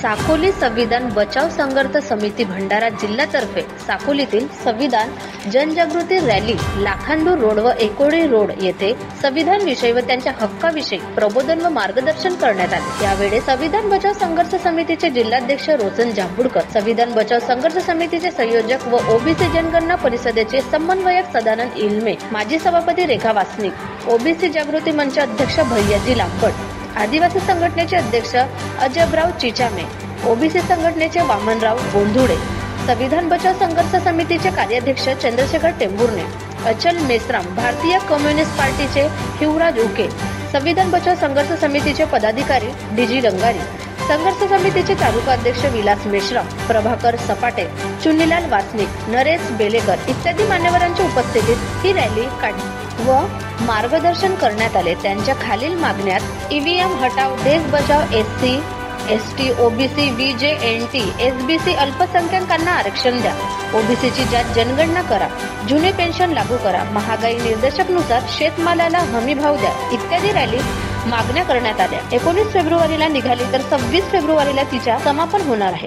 साकोली संविधान बचाव संघर्ष समिती भंडारा जिल्ह्यातर्फे साकोलीतील संविधान जनजागृती रॅली लाखांदूर रोड व एकोडी रोड येथे संविधान विषयी व त्यांच्या हक्काविषयी प्रबोधन व मार्गदर्शन करण्यात आले। यावेळी संविधान बचाव संघर्ष समितीचे जिल्हाध्यक्ष रोशन जांभूळकर, संविधान बचाव संघर्ष समितीचे संयोजक व ओबीसी जनगणना परिषदेचे समन्वयक सदानंद इल्मे, माजी सभापती रेखा वासनिक, ओबीसी जागृती मंच अध्यक्ष भैयाजी लांबट, आदिवासी संघटनेचे अध्यक्ष अजबराव चिचामे, ओबीसी संघटनेचे वामनराव गोंधुडे, संविधान बचाव संघर्ष समितीचे कार्याध्यक्ष चंद्रशेखर टेंभुर्णे, अचल मेश्राम, भारतीय कम्युनिस्ट पार्टीचे हिवराज उके, संविधान बचाव संघर्ष समितीचे पदाधिकारी डीजी रंगारी, संघर्ष समितीचे तालुका अध्यक्ष विलास मेश्राम, प्रभाकर सपाटे, चुन्नीलाल वासनिक, नरेश बेलेकर इत्यादी मान्यवरांच्या उपस्थितीत ही रॅली काढली व मार्गदर्शन करण्यात आले। त्यांच्या खालील मागण्यात ईव्हीएम हटाव, देश बचाव, एससी एसटी, ओबीसी, बीजेएनटी, एसबीसी, अल्पसंख्याकांना आरक्षण द्या, ओबीसीची जात जनगणना करा, जुने पेन्शन लागू करा, महागाई निर्देशकनुसार शेतमालाला हमी भाव द्या इत्यादी रॅली मागण्या करण्यात आल्या। 19 फेब्रुवारीला निघाली तर 26 फेब्रुवारीला तिच्या समापन होणार आहे।